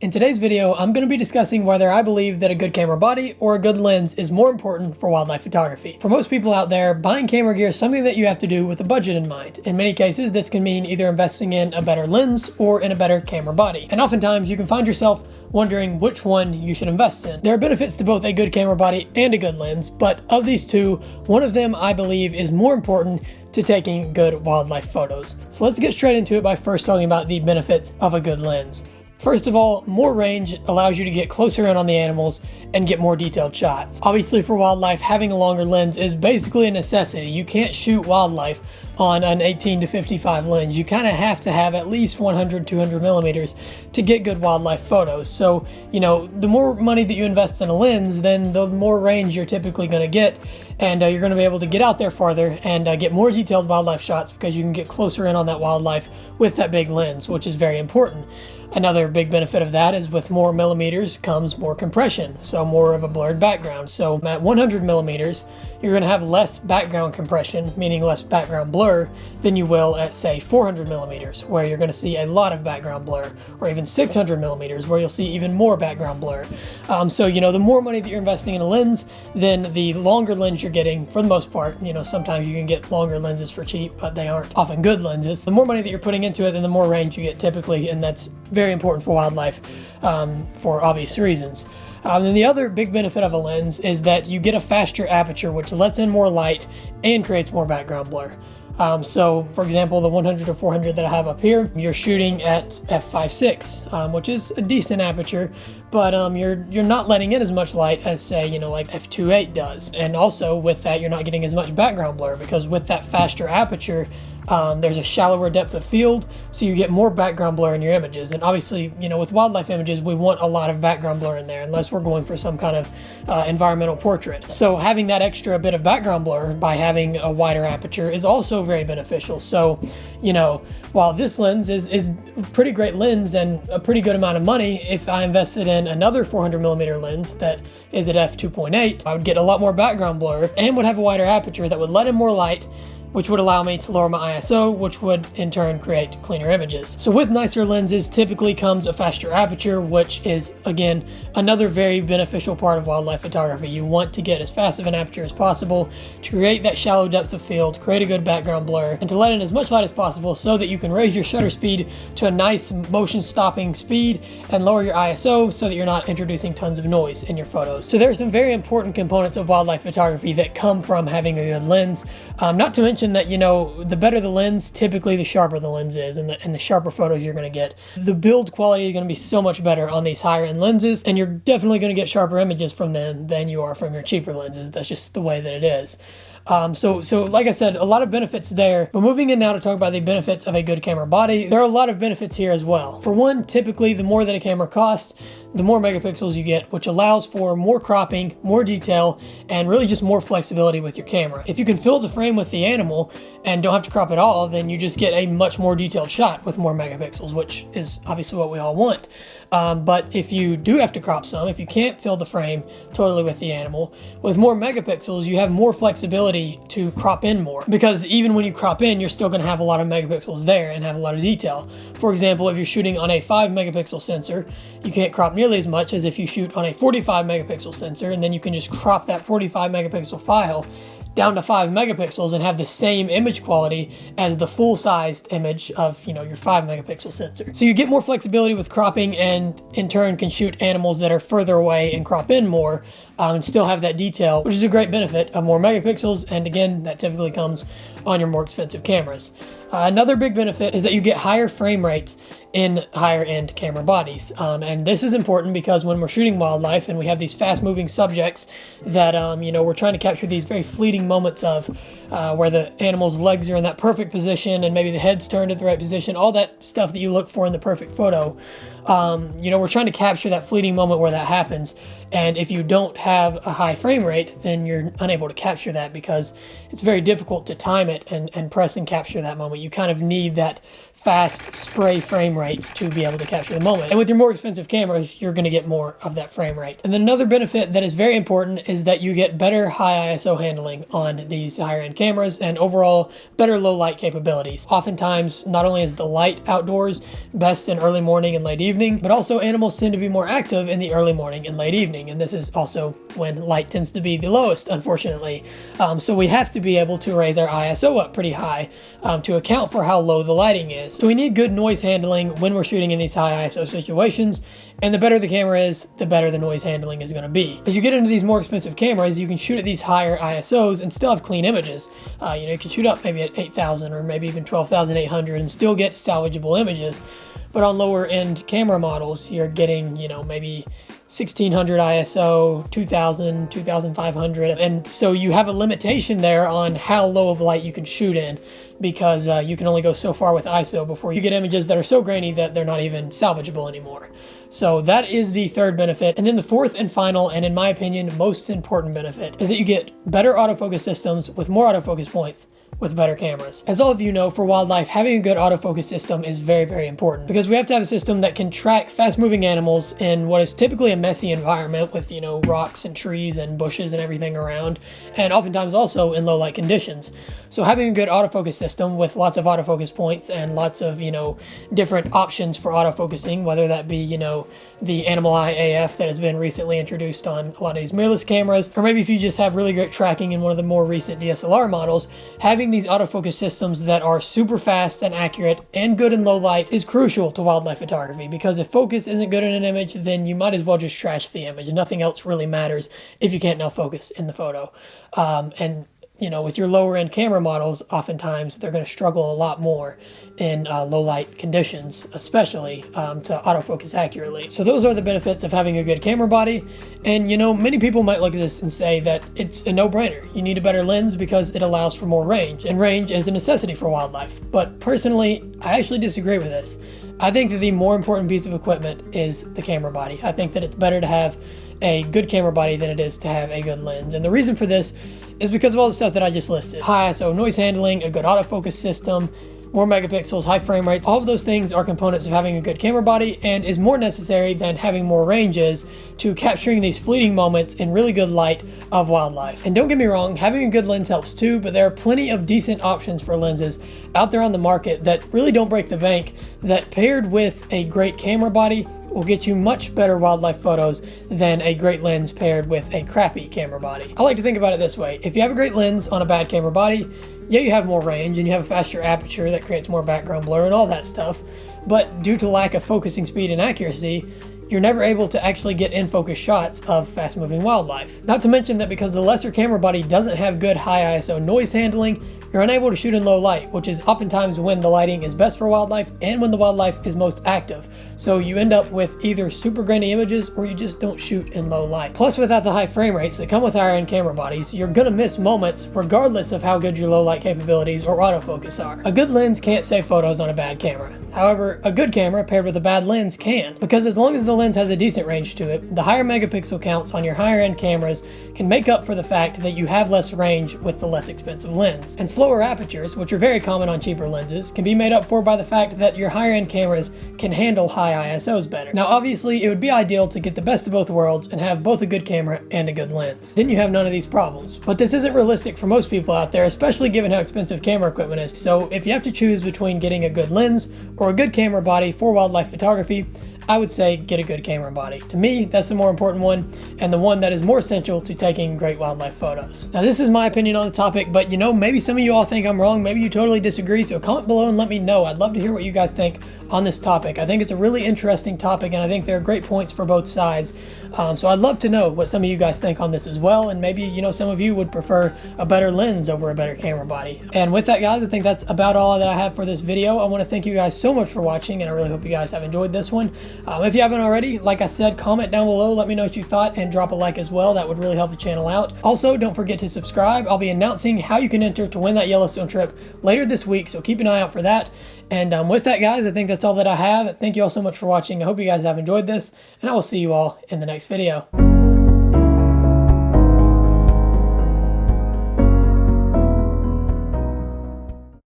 In today's video, I'm going to be discussing whether I believe that a good camera body or a good lens is more important for wildlife photography. For most people out there, buying camera gear is something that you have to do with a budget in mind. In many cases, this can mean either investing in a better lens or in a better camera body. And oftentimes you can find yourself wondering which one you should invest in. There are benefits to both a good camera body and a good lens, but of these two, one of them I believe is more important to taking good wildlife photos. So let's get straight into it by first talking about the benefits of a good lens. First of all, more range allows you to get closer in on the animals and get more detailed shots. Obviously for wildlife, having a longer lens is basically a necessity. You can't shoot wildlife on an 18 to 55 lens. You kind of have to have at least 100, 200 millimeters to get good wildlife photos. So, the more money that you invest in a lens, then the more range you're typically going to get, and you're going to be able to get out there farther and get more detailed wildlife shots because you can get closer in on that wildlife with that big lens, which is very important. Another big benefit of that is with more millimeters comes more compression, so more of a blurred background. So at 100 millimeters, you're going to have less background compression, meaning less background blur, than you will at, say, 400 millimeters, where you're going to see a lot of background blur, or even 600 millimeters, where you'll see even more background blur. So the more money that you're investing in a lens, then the longer lens you're getting, for the most part. Sometimes you can get longer lenses for cheap, but they aren't often good lenses. The more money that you're putting into it, then the more range you get typically, and that's very important for wildlife for obvious reasons. And the other big benefit of a lens is that you get a faster aperture, which lets in more light and creates more background blur. So for example, the 100 to 400 that I have up here, you're shooting at f5.6, which is a decent aperture, but you're not letting in as much light as, say, like f2.8 does. And also with that, you're not getting as much background blur, because with that faster aperture, there's a shallower depth of field, so you get more background blur in your images. And obviously, with wildlife images, we want a lot of background blur in there, unless we're going for some kind of environmental portrait. So having that extra bit of background blur by having a wider aperture is also very beneficial. So, while this lens is a pretty great lens and a pretty good amount of money, if I invested in another 400 millimeter lens that is at f2.8, I would get a lot more background blur and would have a wider aperture that would let in more light, which would allow me to lower my ISO, which would in turn create cleaner images. So with nicer lenses typically comes a faster aperture, which is, again, another very beneficial part of wildlife photography. You want to get as fast of an aperture as possible to create that shallow depth of field, create a good background blur, and to let in as much light as possible so that you can raise your shutter speed to a nice motion stopping speed and lower your ISO so that you're not introducing tons of noise in your photos. So there are some very important components of wildlife photography that come from having a good lens. Not to mention that, the better the lens, typically the sharper the lens is, and the sharper photos you're going to get. The build quality is going to be so much better on these higher end lenses, and you're definitely going to get sharper images from them than you are from your cheaper lenses. That's just the way that it is. So like I said, a lot of benefits there, but moving in now to talk about the benefits of a good camera body, there are a lot of benefits here as well. For one, typically the more that a camera costs, the more megapixels you get, which allows for more cropping, more detail, and really just more flexibility with your camera. If you can fill the frame with the animal and don't have to crop at all, then you just get a much more detailed shot with more megapixels, which is obviously what we all want. But if you do have to crop some, if you can't fill the frame totally with the animal, with more megapixels, you have more flexibility to crop in more. Because even when you crop in, you're still going to have a lot of megapixels there and have a lot of detail. For example, if you're shooting on a 5 megapixel sensor, you can't crop nearly as much as if you shoot on a 45 megapixel sensor, and then you can just crop that 45 megapixel file down to 5 megapixels and have the same image quality as the full-sized image of, your 5 megapixel sensor. So you get more flexibility with cropping, and in turn can shoot animals that are further away and crop in more, and still have that detail, which is a great benefit of more megapixels. And again, that typically comes on your more expensive cameras. Another big benefit is that you get higher frame rates in higher end camera bodies. And this is important because when we're shooting wildlife and we have these fast moving subjects that, we're trying to capture these very fleeting moments of where the animal's legs are in that perfect position and maybe the head's turned at the right position, all that stuff that you look for in the perfect photo. We're trying to capture that fleeting moment where that happens. And if you don't have a high frame rate, then you're unable to capture that because it's very difficult to time it and press and capture that moment. You kind of need that fast spray frame rates to be able to capture the moment. And with your more expensive cameras, you're going to get more of that frame rate. And then another benefit that is very important is that you get better high ISO handling on these higher end cameras and overall better low light capabilities. Oftentimes, not only is the light outdoors best in early morning and late evening, but also animals tend to be more active in the early morning and late evening. And this is also when light tends to be the lowest, unfortunately. So we have to be able to raise our ISO up pretty high to account for how low the lighting is. So we need good noise handling when we're shooting in these high ISO situations, and the better the camera is, the better the noise handling is going to be. As you get into these more expensive cameras, you can shoot at these higher ISOs and still have clean images. You can shoot up maybe at 8,000 or maybe even 12,800 and still get salvageable images. But on lower end camera models, you're getting, maybe 1600 ISO, 2000, 2500. And so you have a limitation there on how low of light you can shoot in, because you can only go so far with ISO before you get images that are so grainy that they're not even salvageable anymore. So that is the third benefit. And then the fourth and final, and in my opinion, most important benefit is that you get better autofocus systems with more autofocus points with better cameras. As all of you know, for wildlife, having a good autofocus system is very, very important, because we have to have a system that can track fast-moving animals in what is typically a messy environment with, rocks and trees and bushes and everything around, and oftentimes also in low light conditions. So having a good autofocus system with lots of autofocus points and lots of, different options for autofocusing, whether that be, the Animal Eye AF that has been recently introduced on a lot of these mirrorless cameras, or maybe if you just have really great tracking in one of the more recent DSLR models, having these autofocus systems that are super fast and accurate and good in low light is crucial to wildlife photography, because if focus isn't good in an image, then you might as well just trash the image. Nothing else really matters if you can't now focus in the photo. With your lower end camera models, oftentimes they're going to struggle a lot more in low light conditions, especially to autofocus accurately. So those are the benefits of having a good camera body. And many people might look at this and say that it's a no-brainer. You need a better lens because it allows for more range, and range is a necessity for wildlife. But personally, I actually disagree with this. I think that the more important piece of equipment is the camera body. I think that it's better to have a good camera body than it is to have a good lens. And the reason for this is because of all the stuff that I just listed. High ISO noise handling, a good autofocus system, more megapixels, high frame rates. All of those things are components of having a good camera body and is more necessary than having more ranges to capturing these fleeting moments in really good light of wildlife. And don't get me wrong, having a good lens helps too, but there are plenty of decent options for lenses out there on the market that really don't break the bank, that paired with a great camera body will get you much better wildlife photos than a great lens paired with a crappy camera body. I like to think about it this way. If you have a great lens on a bad camera body, yeah, you have more range and you have a faster aperture that creates more background blur and all that stuff, but due to lack of focusing speed and accuracy, you're never able to actually get in focus shots of fast moving wildlife. Not to mention that because the lesser camera body doesn't have good high ISO noise handling, you're unable to shoot in low light, which is oftentimes when the lighting is best for wildlife and when the wildlife is most active. So you end up with either super grainy images or you just don't shoot in low light. Plus, without the high frame rates that come with higher end camera bodies, you're gonna miss moments regardless of how good your low light capabilities or autofocus are. A good lens can't save photos on a bad camera. However, a good camera paired with a bad lens can, because as long as the lens has a decent range to it, the higher megapixel counts on your higher end cameras can make up for the fact that you have less range with the less expensive lens. And slower apertures, which are very common on cheaper lenses, can be made up for by the fact that your higher end cameras can handle high ISOs better. Now obviously it would be ideal to get the best of both worlds and have both a good camera and a good lens. Then you have none of these problems. But this isn't realistic for most people out there, especially given how expensive camera equipment is. So if you have to choose between getting a good lens or a good camera body for wildlife photography, I would say get a good camera body. To me, that's the more important one, and the one that is more essential to taking great wildlife photos. Now, this is my opinion on the topic, but maybe some of you all think I'm wrong, maybe you totally disagree, so comment below and let me know. I'd love to hear what you guys think on this topic. I think it's a really interesting topic, and I think there are great points for both sides. So I'd love to know what some of you guys think on this as well, and maybe, some of you would prefer a better lens over a better camera body. And with that, guys, I think that's about all that I have for this video. I want to thank you guys so much for watching, and I really hope you guys have enjoyed this one. If you haven't already, like I said, comment down below, let me know what you thought, and drop a like as well. That would really help the channel out. Also, don't forget to subscribe. I'll be announcing how you can enter to win that Yellowstone trip later this week, so keep an eye out for that. And with that, guys, I think that's all that I have. Thank you all so much for watching. I hope you guys have enjoyed this, and I will see you all in the next video.